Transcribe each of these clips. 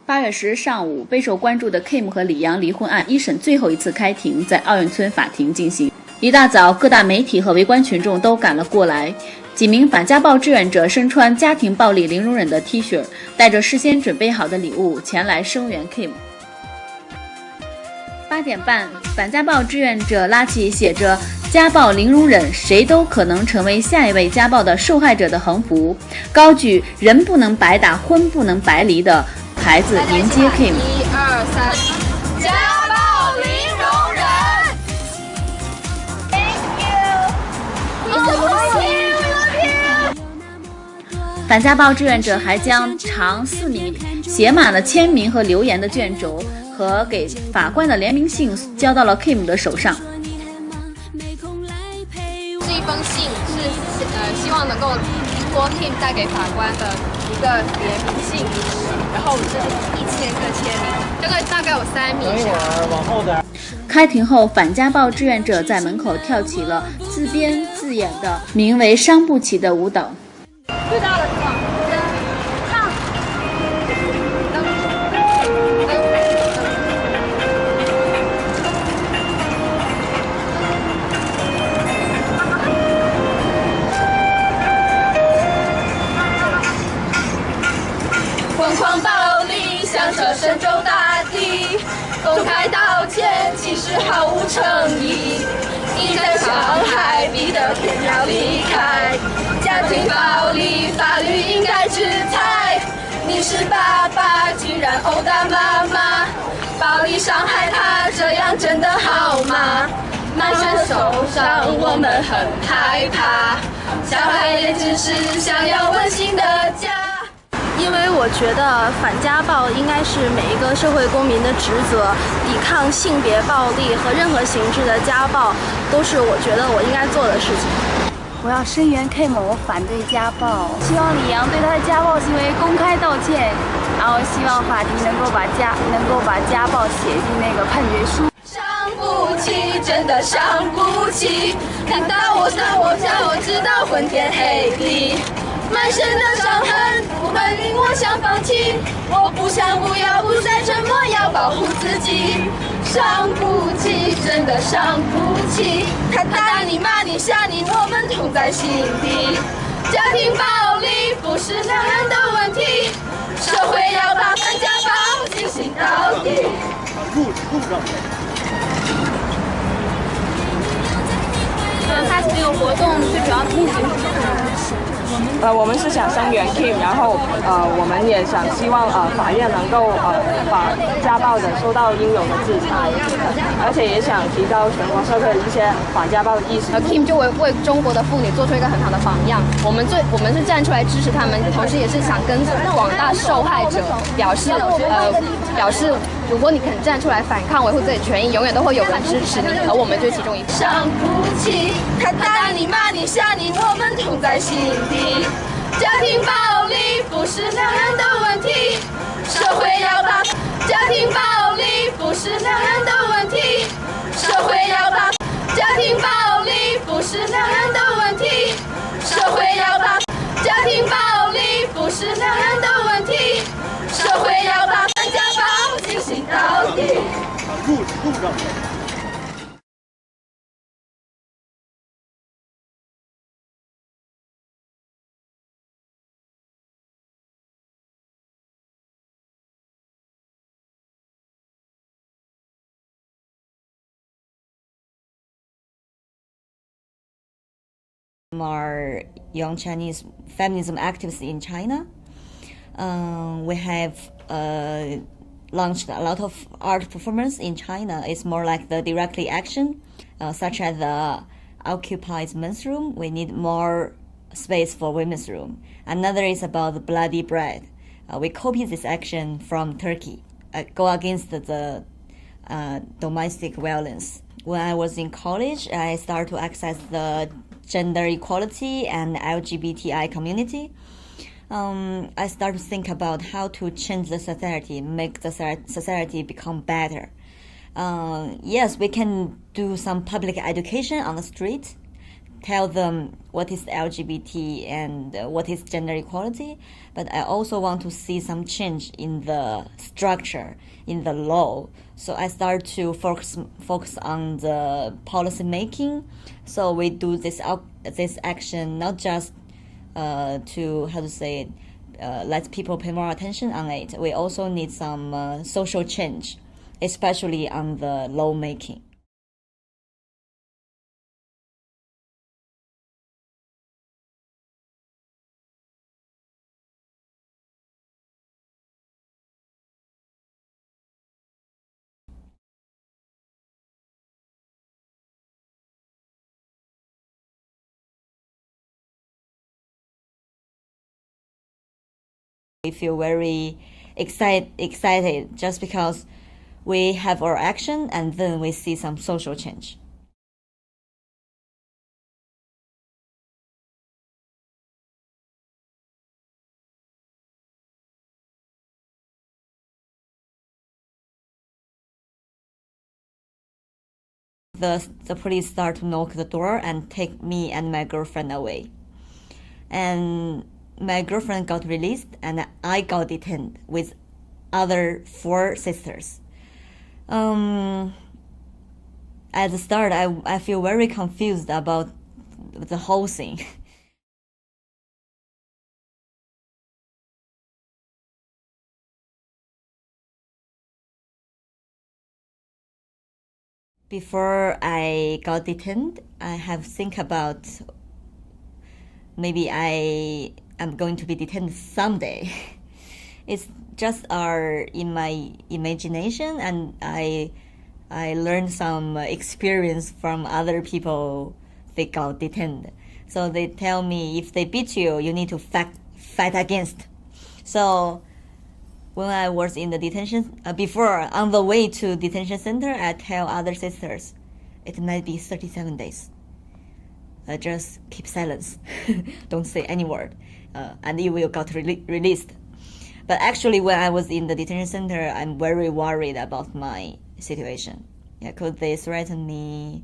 8月10日上午，备受关注的 Kim 和李阳离婚案一审最后一次开庭在奥运村法庭进行。一大早，各大媒体和围观群众都赶了过来。几名反家暴志愿者身穿家庭暴力零容忍的 T 恤，带着事先准备好的礼物前来声援 Kim。8点半，反家暴志愿者拉起写着“家暴零容忍，谁都可能成为下一位家暴的受害者”的横幅，高举“人不能白打，婚不能白离”的牌子迎接 Kim。1、2、3，家暴零容忍。反家暴志愿者还将长4米、写满了签名和留言的卷轴和给法官的联名信交到了 Kim 的手上。这一封信是希望能够托 Kim 带给法官的一个联名信，然后这是1000个签名，大概有3米长。往后点。开庭后，反家暴志愿者在门口跳起了自编自演的名为《伤不起》的舞蹈。最大的是吧？上。疯狂暴力响彻神州大地，公开道歉其实毫无诚意，你在伤害，逼得偏要离开。家庭暴力法律应该制裁，你是爸爸居然殴打妈妈，暴力伤害他，这样真的好吗？满身受伤我们很害怕，小孩也只是想要温馨的家。因为我觉得反家暴应该是每一个社会公民的职责，抵抗性别暴力和任何形式的家暴都是我觉得我应该做的事情。我要声援 Kim， 我反对家暴，希望李阳对他的家暴行为公开道歉，然后希望法庭能够把家暴写进那个判决书。伤不起，真的伤不起，看到我伤我叫我知道昏天黑地，满身的伤痕不会令我想放弃，我不想不要不再沉默，要保护自己。伤不起，真的伤不起，他打你骂你吓你，我们痛在心底。家庭暴力不是两人的问题，社会要把反家暴进行到底。开始这个活动最主要的目的是什么？我们是想声援 Kim， 然后我们也希望法院能够把家暴的受到应有的制裁，而且也想提高全国社会的一些反家暴的意识。Kim 就为中国的妇女做出一个很好的榜样，我们是站出来支持他们，同时也是想跟广大受害者表示，如果你肯站出来反抗，维护自己的权益，永远都会有人支持你，而我们就是其中一个。伤不起，他打你骂你吓你，我们痛在心底。家庭暴力不是两人的问题，社会要把家庭暴力不是两人的问题，社会要把家庭暴力不是两人的问题，社会要把家庭暴力不是两人的问题，社会要把反家暴进行到底。Are young Chinese feminism activists in China. We have launched a lot of art performance in China. It's more like the directly action, such as the Occupy Men's Room. We need more space for women's room. Another is about the bloody bread. We copy this action from Turkey, go against the domestic violence. When I was in college, I started to access the gender equality and LGBTI community. I started to think about how to change the society, make the society become better. Yes, we can do some public education on the street, tell them what is LGBT and what is gender equality, but I also want to see some change in the structure, in the law. So I start to focus on the policy making. So we do this action not just to let people pay more attention on it. We also need some social change, especially on the law making. We feel very excited just because we have our action and then we see some social change. The police start to knock the door and take me and my girlfriend away. And my girlfriend got released and I got detained with other 4 sisters. At the start, I feel very confused about the whole thing. Before I got detained, I have think about maybe I am going to be detained someday. It's just in my imagination, and I learned some experience from other people. They got detained, so they tell me if they beat you, you need to fight against. So when I was in the detention, before on the way to detention center, I tell other sisters, it might be 37 days. Just keep silence, don't say any word, and you will get released. But actually, when I was in the detention center, I'm very worried about my situation. Yeah, because they threatened me.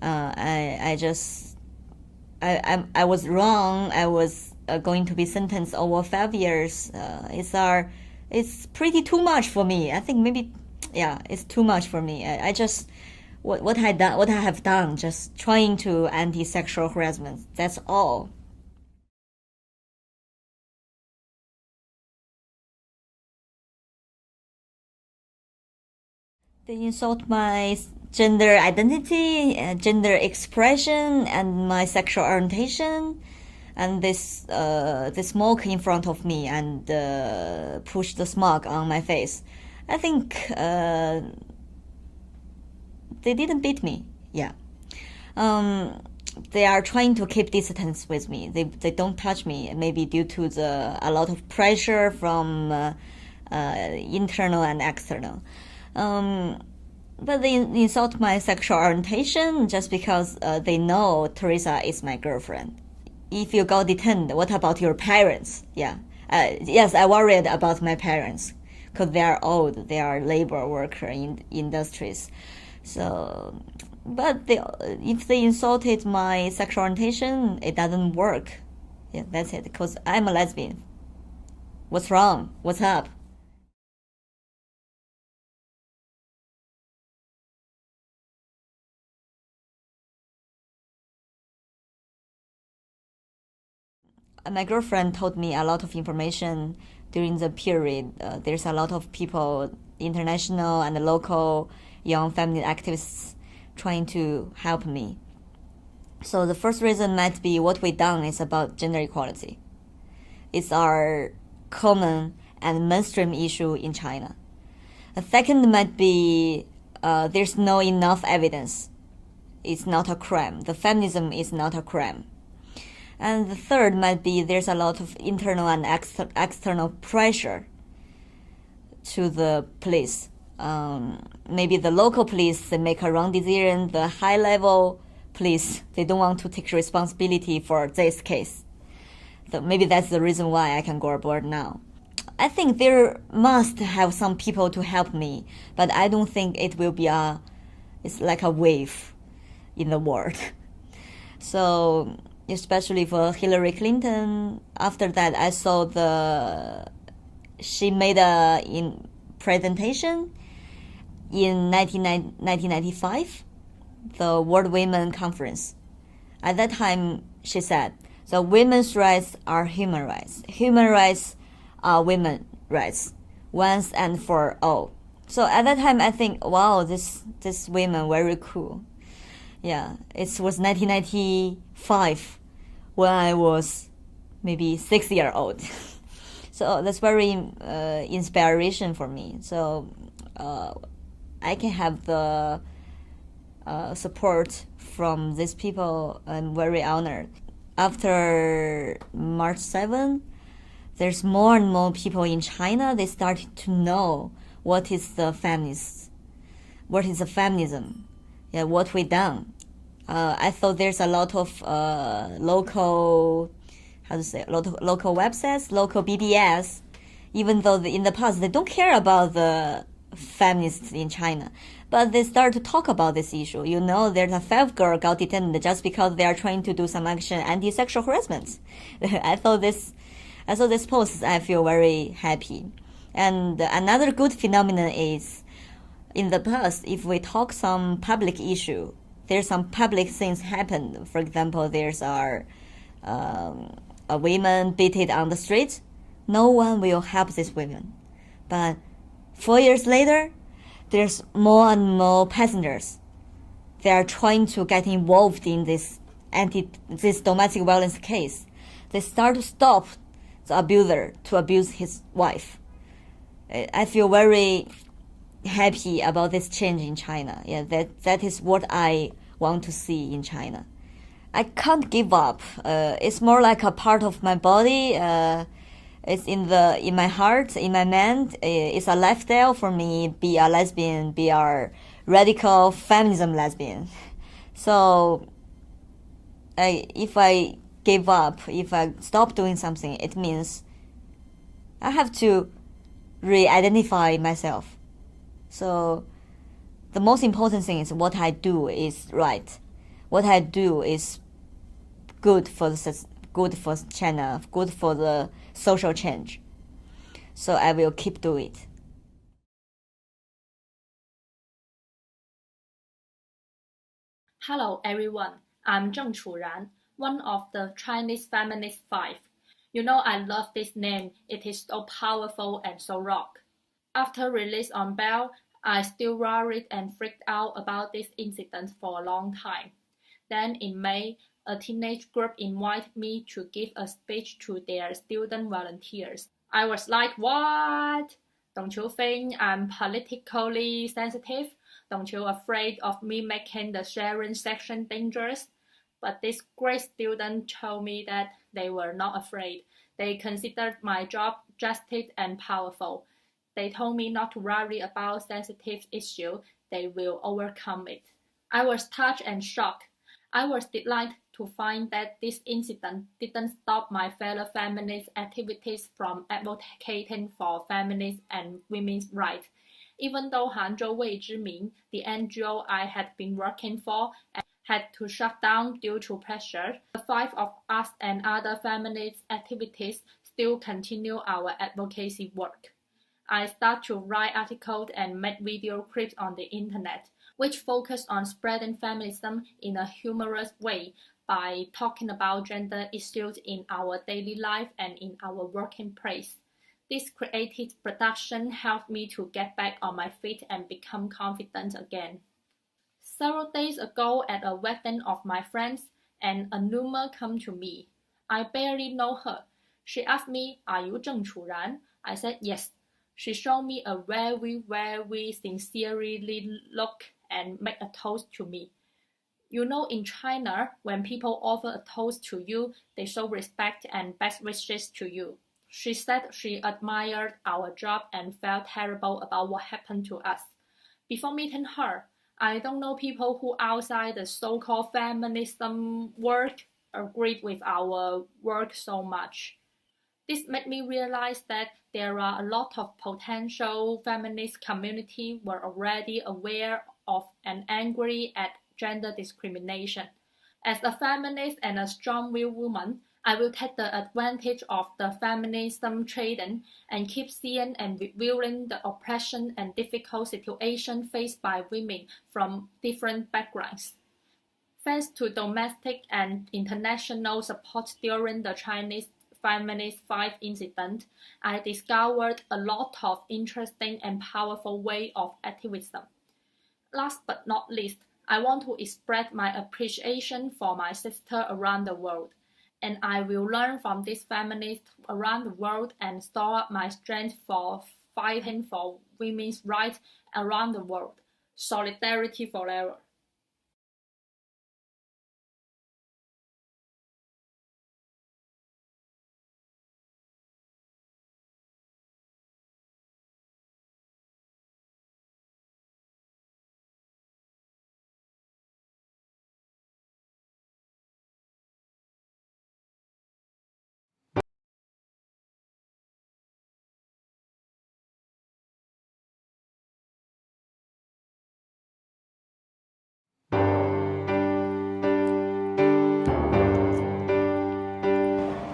I was wrong. I was going to be sentenced over 5 years. It's pretty too much for me. I think maybe, yeah, it's too much for me. I just what I have done, just trying to anti-sexual harassment. That's all. They insult my gender identity, gender expression, and my sexual orientation. And they smoke in front of me and push the smoke on my face. I think they didn't beat me. Yeah. They are trying to keep distance with me. They don't touch me, maybe due to a lot of pressure from internal and external. But they insult my sexual orientation just because they know Teresa is my girlfriend. If you got detained, what about your parents? Yeah. Yes, I worried about my parents because they are old. They are labor worker in industries. So, but if they insulted my sexual orientation, it doesn't work. Yeah, that's it. Because I'm a lesbian. What's wrong? What's up? My girlfriend told me a lot of information during the period. There's a lot of people, international and local young feminist activists, trying to help me. So the first reason might be what we've done is about gender equality. It's our common and mainstream issue in China. The second might be there's no enough evidence. It's not a crime. The feminism is not a crime. And the third might be there's a lot of internal and external pressure to the police. Maybe the local police, they make a wrong decision. The high-level police, they don't want to take responsibility for this case. So maybe that's the reason why I can go aboard now. I think there must have some people to help me, but I don't think it will be it's like a wave in the world. So especially for Hillary Clinton, after that I saw she made a presentation in 1995, the World Women Conference. At that time, she said, so women's rights are human rights. Human rights are women's rights, once and for all. So at that time, I think, wow, this women very cool. Yeah, it was 1995 when I was maybe 6 years old. So that's very inspiration for me. So I can have the support from these people. I'm very honored. After March 7, there's more and more people in China. They started to know what is the feminism, yeah, what we done. I thought there's a lot of local websites, local BBS, even though in the past they don't care about the feminists in China, but they start to talk about this issue. You know, there's a 5 girl got detained just because they are trying to do some action anti-sexual harassment. I saw this post, I feel very happy. And another good phenomenon is, in the past, if we talk some public issue, there's some public things happen. For example, there's a woman beaten on the street. No one will help this woman. But 4 years later, there's more and more passengers. They are trying to get involved in this domestic violence case. They start to stop the abuser to abuse his wife. I feel very happy about this change in China. Yeah, that is what I want to see in China. I can't give up. It's more like a part of my body. It's in my heart, in my mind. It's a lifestyle for me. Be a lesbian, be a radical feminism lesbian. So, if I give up, if I stop doing something, it means I have to re-identify myself. So, the most important thing is what I do is right. What I do is good for China, good for the social change. So I will keep doing it. Hello everyone, I'm Zheng Churan, one of the Chinese Feminist Five. You know I love this name, it is so powerful and so rock. After release on bail, I still worried and freaked out about this incident for a long time. Then in May, a teenage group invited me to give a speech to their student volunteers. I was like, what? Don't you think I'm politically sensitive? Don't you afraid of me making the sharing section dangerous? But this great student told me that they were not afraid. They considered my job justice and powerful. They told me not to worry about sensitive issues, they will overcome it. I was touched and shocked. I was delighted to find that this incident didn't stop my fellow feminist activities from advocating for feminist and women's rights. Even though Hangzhou Wei Tingting, the NGO I had been working for, had to shut down due to pressure, the 5 of us and other feminist activities still continue our advocacy work. I started to write articles and make video clips on the internet, which focus on spreading feminism in a humorous way by talking about gender issues in our daily life and in our working place. This creative production helped me to get back on my feet and become confident again. Several days ago at a wedding of my friends, an annumer came to me. I barely know her. She asked me, "Are you Zheng Churan?" I said yes. She showed me a very, very sincerely look and made a toast to me. You know, in China, when people offer a toast to you, they show respect and best wishes to you. She said she admired our job and felt terrible about what happened to us. Before meeting her, I don't know people who outside the so-called feminism work agreed with our work so much. This made me realize that there are a lot of potential feminist community were already aware of and angry at gender discrimination. As a feminist and a strong-willed woman, I will take the advantage of the feminism training and keep seeing and revealing the oppression and difficult situation faced by women from different backgrounds. Thanks to domestic and international support during the Chinese Feminist Five incident, I discovered a lot of interesting and powerful ways of activism. Last but not least, I want to express my appreciation for my sister around the world, and I will learn from these feminists around the world and store up my strength for fighting for women's rights around the world. Solidarity forever.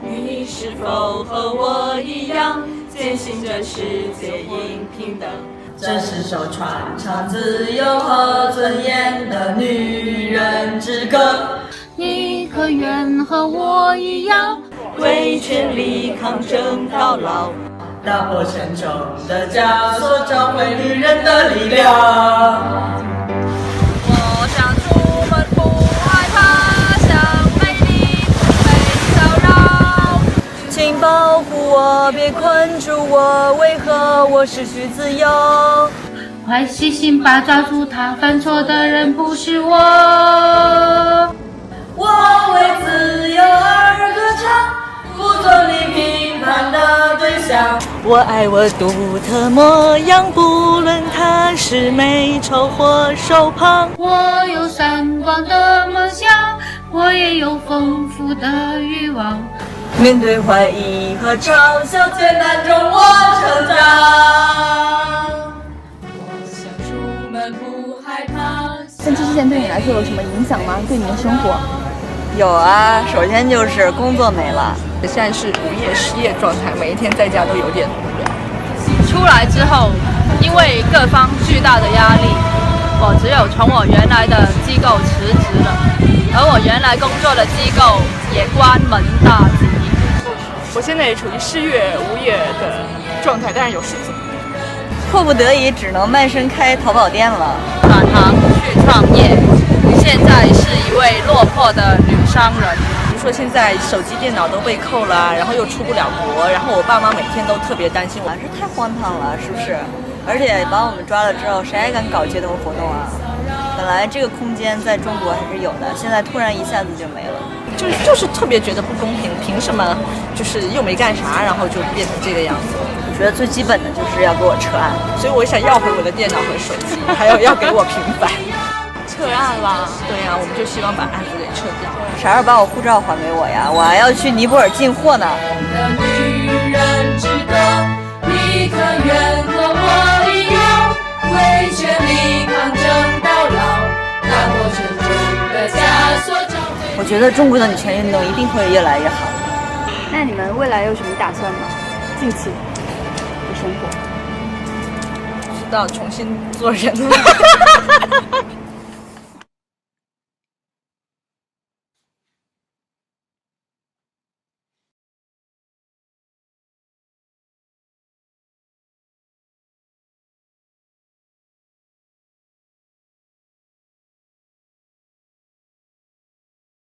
你是否和我一样，坚信这世界应平等？这是首传唱自由和尊严的女人之歌。你可愿和我一样，为权力抗争到老，打破沉重的枷锁，找回女人的力量。我想出门不害怕，想美丽不被骚扰。请保护我，别困住我，为何我失去自由？快细心把抓住他，犯错的人不是我。我为自由而歌唱，不做你评判的对象。我爱我独特模样，不论它是美丑或瘦胖。我有闪光的梦想，我也有丰富的欲望。面对怀疑和嘲笑，艰难中我成长。我想出门不害怕。像这事件对你来说有什么影响吗？对你的生活？有啊，首先就是工作没了，现在是无业失业状态，每一天在家都有点无聊。出来之后，因为各方巨大的压力，我只有从我原来的机构辞职了，而我原来工作的机构也关门大吉。我现在也处于失业无业的状态，但是有事做。迫不得已只能卖身开淘宝店了，转行去创业，现在是一位落魄的女商人。比如说现在手机电脑都被扣了，然后又出不了国，然后我爸妈每天都特别担心我。这太荒唐了，是不是？而且把我们抓了之后，谁还敢搞街头活动啊？本来这个空间在中国还是有的，现在突然一下子就没了。就是特别觉得不公平，凭什么就是又没干啥，然后就变成这个样子？我觉得最基本的就是要给我撤案，所以我想要回我的电脑和手机，还有要给我平反。撤案了？对呀，我们就希望把案子给撤掉。啥时候把我护照还给我呀？我还要去尼泊尔进货呢。女人之歌，你可愿和我一样，为权力抗争到老，打破沉重的枷锁。我觉得中国的女权运动一定会越来越好。那你们未来有什么打算吗？近期的生活？不知道，重新做人了。